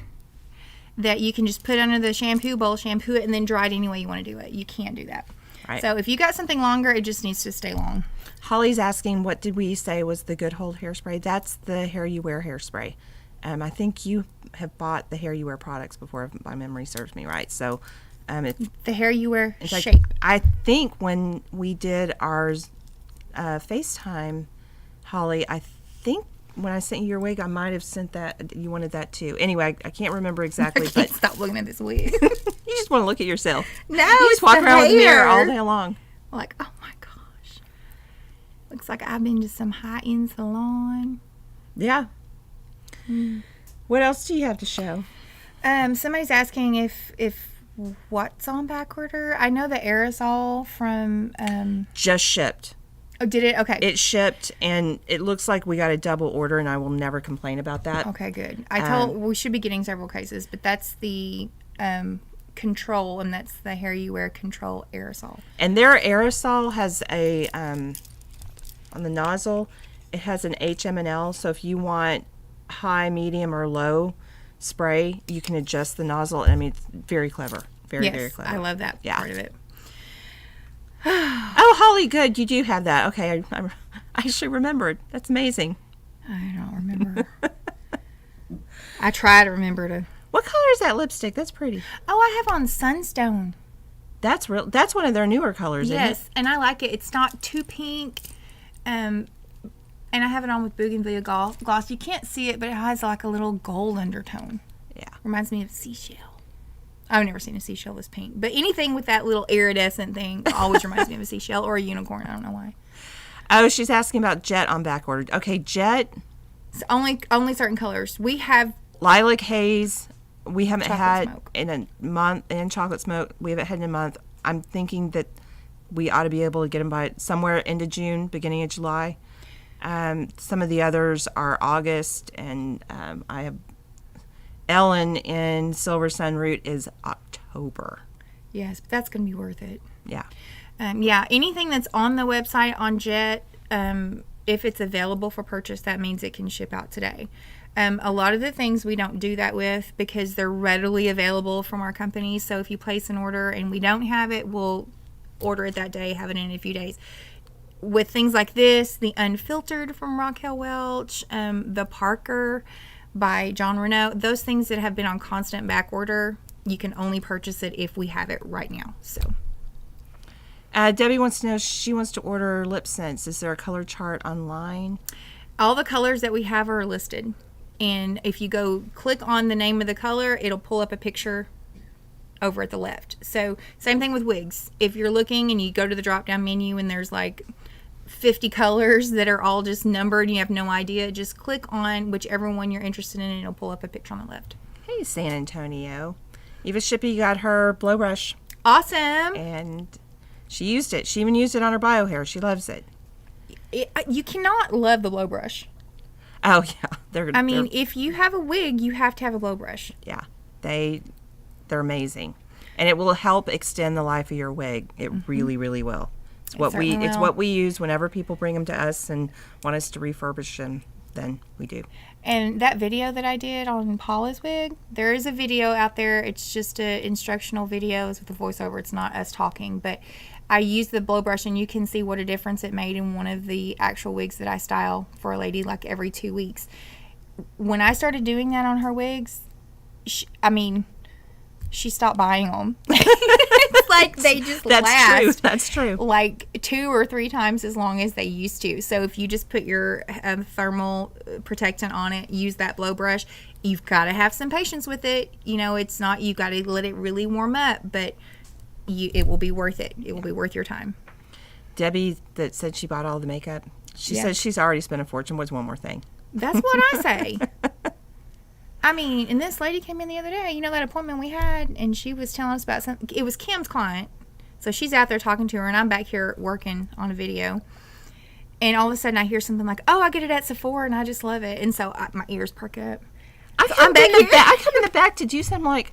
[SPEAKER 1] that you can just put under the shampoo bowl, shampoo it, and then dry it any way you want to do it. You can't do that.
[SPEAKER 2] Right.
[SPEAKER 1] So if you got something longer, it just needs to stay long.
[SPEAKER 2] Holly's asking, what did we say was the Good Hold hairspray? That's the Hair You Wear hairspray. I think you have bought the Hair You Wear products before, if my memory serves me right. So,
[SPEAKER 1] the Hair You Wear
[SPEAKER 2] like,
[SPEAKER 1] shape.
[SPEAKER 2] I think when we did our FaceTime, Holly, I think when I sent you your wig, I might have sent that. You wanted that too. Anyway, I can't remember exactly.
[SPEAKER 1] I can't
[SPEAKER 2] but
[SPEAKER 1] stop looking at this wig.
[SPEAKER 2] You just want to look at yourself.
[SPEAKER 1] No,
[SPEAKER 2] you just walk around with a mirror all day long.
[SPEAKER 1] Like, oh my gosh. Looks like I've been to some high-end salon.
[SPEAKER 2] Yeah. What else do you have to show?
[SPEAKER 1] Somebody's asking if what's on back order. I know the aerosol from...
[SPEAKER 2] Just shipped.
[SPEAKER 1] Oh, did it? Okay.
[SPEAKER 2] It shipped, and it looks like we got a double order, and I will never complain about that.
[SPEAKER 1] Okay, good. We should be getting several cases, but that's the Control, and that's the Hair You Wear Control aerosol.
[SPEAKER 2] And their aerosol has a, on the nozzle, it has an HM&L, so if you want high, medium, or low spray, you can adjust the nozzle. I mean, it's very clever. Very clever.
[SPEAKER 1] I love that part of it.
[SPEAKER 2] Oh, Holly, good. You do have that. Okay, I actually remembered. That's amazing.
[SPEAKER 1] I don't remember. I try to remember to.
[SPEAKER 2] What color is that lipstick? That's pretty.
[SPEAKER 1] Oh, I have on Sunstone.
[SPEAKER 2] That's real. That's one of their newer colors, isn't it?
[SPEAKER 1] Yes, and I like it. It's not too pink. And I have it on with Bougainvillea gloss. You can't see it, but it has like a little gold undertone.
[SPEAKER 2] Yeah.
[SPEAKER 1] Reminds me of seashell. I've never seen a seashell this pink. But anything with that little iridescent thing always reminds me of a seashell or a unicorn. I don't know why.
[SPEAKER 2] Oh, she's asking about Jett on back order. Okay, Jett.
[SPEAKER 1] It's only certain colors. We have
[SPEAKER 2] Lilac Haze. We haven't had
[SPEAKER 1] smoke.
[SPEAKER 2] in a month, and Chocolate Smoke. We haven't had in a month. I'm thinking that we ought to be able to get them by somewhere into June, beginning of July. Some of the others are August, and I have Ellen in Silver Sun Root is October.
[SPEAKER 1] Yes, but that's going to be worth it.
[SPEAKER 2] Yeah.
[SPEAKER 1] Yeah, anything that's on the website on Jett, if it's available for purchase, that means it can ship out today. A lot of the things we don't do that with because they're readily available from our company. So if you place an order and we don't have it, we'll order it that day, have it in a few days. With things like this, the Unfiltered from Raquel Welch, the Parker by Jon Renau, those things that have been on constant back order, you can only purchase it if we have it right now. So
[SPEAKER 2] Debbie wants to know, she wants to order Lipsense. Is there a color chart online?
[SPEAKER 1] All the colors that we have are listed. And if you go click on the name of the color, it'll pull up a picture over at the left. So same thing with wigs. If you're looking and you go to the drop down menu and there's like 50 colors that are all just numbered and you have no idea, just click on whichever one you're interested in and it'll pull up a picture on the left.
[SPEAKER 2] Hey, San Antonio. Eva Shippey got her blow brush.
[SPEAKER 1] Awesome.
[SPEAKER 2] And she used it. She even used it on her bio hair. She loves it.
[SPEAKER 1] You cannot love the blow brush.
[SPEAKER 2] Oh, yeah.
[SPEAKER 1] I mean, if you have a wig, you have to have a blow brush.
[SPEAKER 2] Yeah. They're amazing. And it will help extend the life of your wig. It really, really will. It's what we use whenever people bring them to us and want us to refurbish them, then we do.
[SPEAKER 1] And that video that I did on Paula's wig, there is a video out there. It's just an instructional video. It's with a voiceover. It's not us talking, but I used the blow brush and you can see what a difference it made in one of the actual wigs that I style for a lady like every 2 weeks. When I started doing that on her wigs, she stopped buying them. It's like they just last.
[SPEAKER 2] That's true.
[SPEAKER 1] Like 2 or 3 times as long as they used to. So if you just put your thermal protectant on it, use that blow brush, you've got to have some patience with it. You know, it's not, you got to let it really warm up, but it will be worth it. It will be worth your time.
[SPEAKER 2] Debbie that said she bought all the makeup, she says she's already spent a fortune. What's one more thing?
[SPEAKER 1] That's what I say. I mean, and this lady came in the other day, you know, that appointment we had, and she was telling us about something. It was Kim's client. So she's out there talking to her, and I'm back here working on a video. And all of a sudden, I hear something like, oh, I get it at Sephora, and I just love it. And so my ears perk up.
[SPEAKER 2] I come in the back to do something like,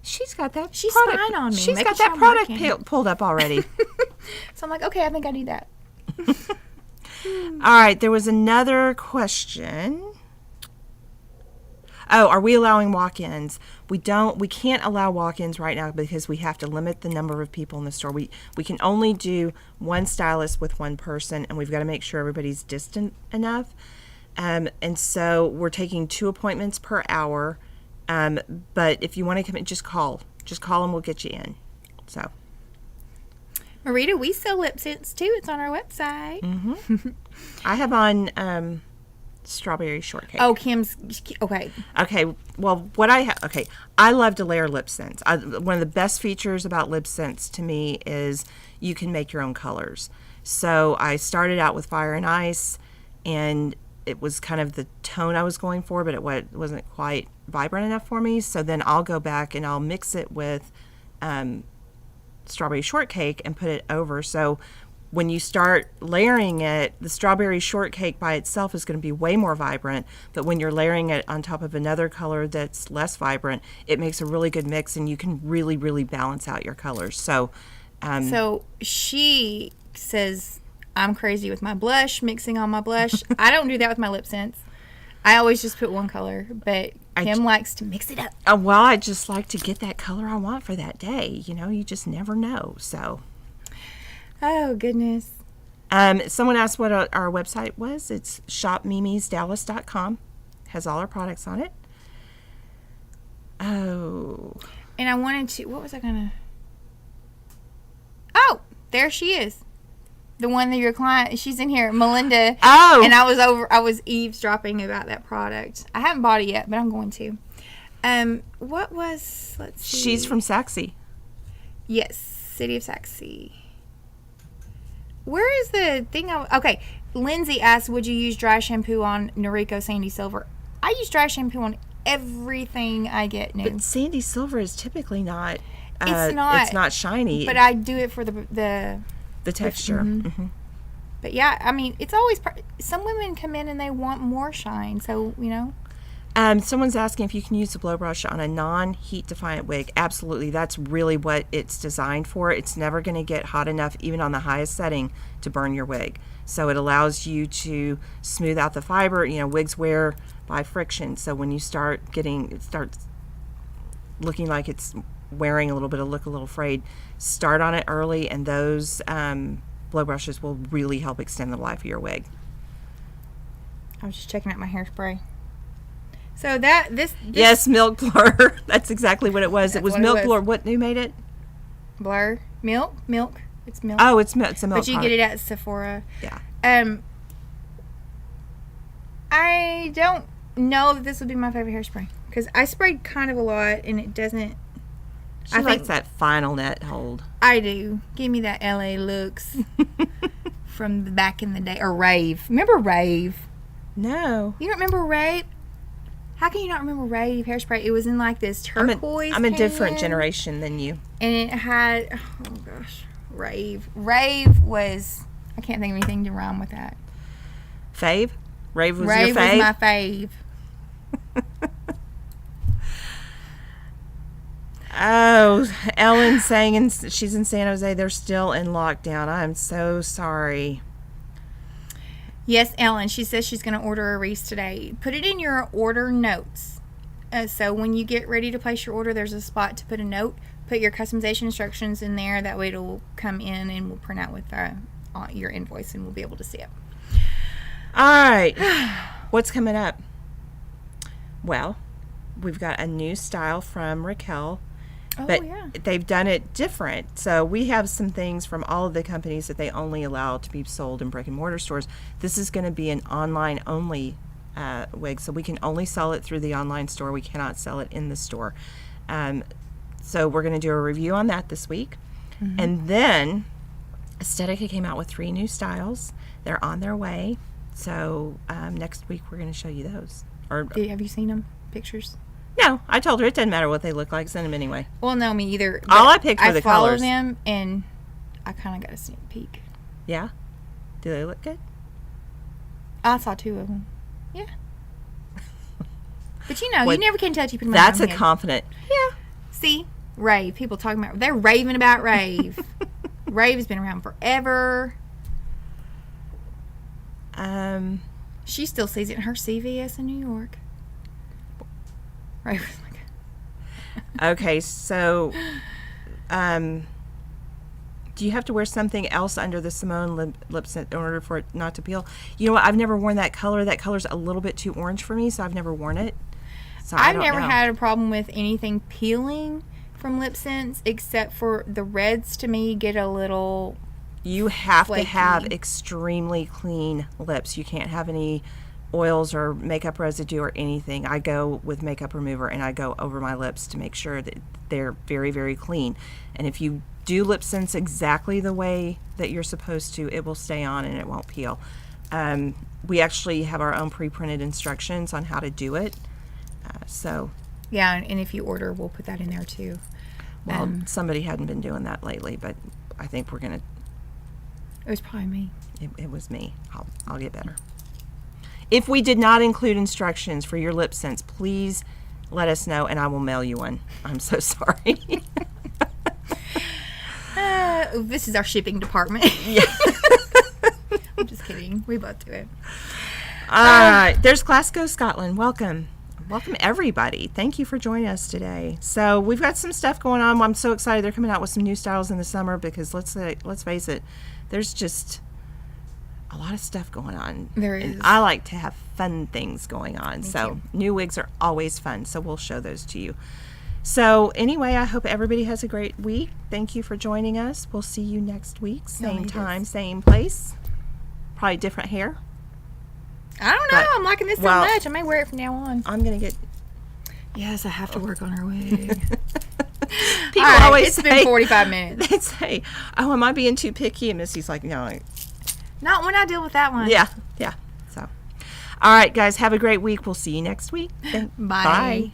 [SPEAKER 2] she's got that
[SPEAKER 1] She's
[SPEAKER 2] product.
[SPEAKER 1] spying on me.
[SPEAKER 2] She's got that product pulled up already.
[SPEAKER 1] So I'm like, okay, I think I need that.
[SPEAKER 2] All right, there was another question. Oh, are we allowing walk-ins? We can't allow walk-ins right now because we have to limit the number of people in the store. We can only do one stylist with one person, and we've got to make sure everybody's distant enough. And so we're taking 2 appointments per hour. But if you want to come in, just call and we'll get you in. So,
[SPEAKER 1] Marita, we sell Lipsense too. It's on our website.
[SPEAKER 2] Mm-hmm. I have on strawberry shortcake.
[SPEAKER 1] Oh, Kim's. Okay.
[SPEAKER 2] Okay. Well, what I have. Okay. I love to layer Lipsense. One of the best features about Lipsense to me is you can make your own colors. So I started out with Fire and Ice, and it was kind of the tone I was going for, but it wasn't quite vibrant enough for me. So then I'll go back and I'll mix it with strawberry shortcake and put it over. So when you start layering it, the strawberry shortcake by itself is going to be way more vibrant, but when you're layering it on top of another color that's less vibrant, it makes a really good mix, and you can really, really balance out your colors. So she says, I'm crazy with my blush, mixing on my blush. I don't do that with my Lipsense. I always just put one color, but Kim likes to mix it up. Well, I just like to get that color I want for that day. You know, you just never know. So,
[SPEAKER 1] oh goodness.
[SPEAKER 2] Someone asked what our website was. It's shopmimisdallas.com. Has all our products on it. Oh.
[SPEAKER 1] And I wanted to. What was I gonna? Oh, there she is. The one that your client, she's in here, Melinda.
[SPEAKER 2] Oh.
[SPEAKER 1] And I was eavesdropping about that product. I haven't bought it yet, but I'm going to. Let's see.
[SPEAKER 2] She's from Saxe.
[SPEAKER 1] Yes, City of Saxe. Where is the thing? Okay, Lindsay asked, would you use dry shampoo on Noriko Sandy Silver? I use dry shampoo on everything I get new.
[SPEAKER 2] But Sandy Silver is typically not.
[SPEAKER 1] It's
[SPEAKER 2] not shiny.
[SPEAKER 1] But I do it for the
[SPEAKER 2] texture. Mm-hmm.
[SPEAKER 1] But yeah, I mean, it's always some women come in and they want more shine, so you know.
[SPEAKER 2] Someone's asking if you can use the blow brush on a non-heat defiant wig. Absolutely, that's really what it's designed for. It's never going to get hot enough, even on the highest setting, to burn your wig. So it allows you to smooth out the fiber. You know, wigs wear by friction, so when you start it starts looking like it's wearing a little bit of look a little frayed, start on it early, and those blow brushes will really help extend the life of your wig.
[SPEAKER 1] I was just checking out my hairspray. So this
[SPEAKER 2] yes, Milk Blur. That's exactly what it was. It was Milk Blur. What new made it?
[SPEAKER 1] Blur milk. It's milk.
[SPEAKER 2] Oh, it's a milk
[SPEAKER 1] But you
[SPEAKER 2] product.
[SPEAKER 1] get it at Sephora.
[SPEAKER 2] Yeah.
[SPEAKER 1] I don't know if this would be my favorite hairspray because I sprayed kind of a lot and it doesn't.
[SPEAKER 2] She likes that final net hold.
[SPEAKER 1] I do. Give me that LA looks from the back in the day. Or Rave. Remember Rave?
[SPEAKER 2] No.
[SPEAKER 1] You don't remember Rave? How can you not remember Rave hairspray? It was in like this turquoise
[SPEAKER 2] I'm a different
[SPEAKER 1] can,
[SPEAKER 2] generation than you.
[SPEAKER 1] and it had, oh gosh, Rave. Rave was, I can't think of anything to rhyme with that.
[SPEAKER 2] Fave? Rave was
[SPEAKER 1] Rave
[SPEAKER 2] your fave?
[SPEAKER 1] was my fave.
[SPEAKER 2] Oh, Ellen's saying she's in San Jose. They're still in lockdown. I'm so sorry.
[SPEAKER 1] Yes, Ellen. She says she's going to order a wreath today. Put it in your order notes. So when you get ready to place your order, there's a spot to put a note. Put your customization instructions in there. That way it'll come in and we'll print out with your invoice and we'll be able to see it.
[SPEAKER 2] All right. What's coming up? Well, we've got a new style from Raquel.
[SPEAKER 1] Oh,
[SPEAKER 2] But
[SPEAKER 1] yeah.
[SPEAKER 2] they've done it different. So we have some things from all of the companies that they only allow to be sold in brick and mortar stores. This is going to be an online only wig. So we can only sell it through the online store. We cannot sell it in the store. So we're going to do a review on that this week. Mm-hmm. And then Aesthetica came out with 3 new styles. They're on their way. So next week we're going to show you those. Or
[SPEAKER 1] Have you seen them? Pictures?
[SPEAKER 2] no, I told her it doesn't matter what they look like. Send them anyway.
[SPEAKER 1] Well, no, me either.
[SPEAKER 2] All I picked were the
[SPEAKER 1] I follow
[SPEAKER 2] colors.
[SPEAKER 1] them, and I kind of got a sneak peek.
[SPEAKER 2] Yeah? Do they look good?
[SPEAKER 1] I saw 2 of them. Yeah. But you know,
[SPEAKER 2] What-
[SPEAKER 1] you never can tell till you put them
[SPEAKER 2] That's
[SPEAKER 1] on
[SPEAKER 2] a
[SPEAKER 1] your head.
[SPEAKER 2] confident. Yeah.
[SPEAKER 1] See? Rave. People talking about, they're raving about Rave. Rave has been around forever. She still sees it in her CVS in New York. Rave was like,
[SPEAKER 2] Okay, so do you have to wear something else under the Simone Lipsense in order for it not to peel? You know what? I've never worn that color. That color's a little bit too orange for me, so I've never worn it. So I
[SPEAKER 1] I've
[SPEAKER 2] don't
[SPEAKER 1] never
[SPEAKER 2] know.
[SPEAKER 1] had a problem with anything peeling from Lipsense except for the reds to me get a little.
[SPEAKER 2] You have
[SPEAKER 1] flaky.
[SPEAKER 2] to have extremely clean lips. You can't have any oils or makeup residue or anything. I go with makeup remover and I go over my lips to make sure that they're very, very clean. And if you do Lipsense exactly the way that you're supposed to, it will stay on and it won't peel. We actually have our own pre-printed instructions on how to do it. So,
[SPEAKER 1] Yeah, and if you order, we'll put that in there too.
[SPEAKER 2] well, somebody hadn't been doing that lately, but I think we're going to,
[SPEAKER 1] It was probably me.
[SPEAKER 2] it was me. I'll get better. If we did not include instructions for your Lipsense, please let us know and I will mail you one. I'm so sorry.
[SPEAKER 1] This is our shipping department.
[SPEAKER 2] Yeah.
[SPEAKER 1] I'm just kidding. We both do it.
[SPEAKER 2] All right. There's Glasgow, Scotland. Welcome. Welcome, everybody. Thank you for joining us today. So we've got some stuff going on. I'm so excited. They're coming out with some new styles in the summer because let's face it, there's just a lot of stuff going on.
[SPEAKER 1] There
[SPEAKER 2] And
[SPEAKER 1] is.
[SPEAKER 2] I like to have fun things going on. So
[SPEAKER 1] too.
[SPEAKER 2] new wigs are always fun. So we'll show those to you. So anyway, I hope everybody has a great week. Thank you for joining us. We'll see you next week. Same
[SPEAKER 1] need
[SPEAKER 2] time,
[SPEAKER 1] this.
[SPEAKER 2] same place. Probably different hair.
[SPEAKER 1] I don't know.
[SPEAKER 2] But-
[SPEAKER 1] I'm liking this so
[SPEAKER 2] well-
[SPEAKER 1] much. I may wear it from now on.
[SPEAKER 2] I'm going to get...
[SPEAKER 1] Yes, I have to work on her wig.
[SPEAKER 2] People
[SPEAKER 1] All right,
[SPEAKER 2] always
[SPEAKER 1] it's
[SPEAKER 2] say...
[SPEAKER 1] been 45 minutes.
[SPEAKER 2] They say, oh, am I being too picky? And Misty's like, no.
[SPEAKER 1] Not when I deal with that one.
[SPEAKER 2] Yeah. So, all right, guys, have a great week. We'll see you next week.
[SPEAKER 1] Bye.
[SPEAKER 2] Bye.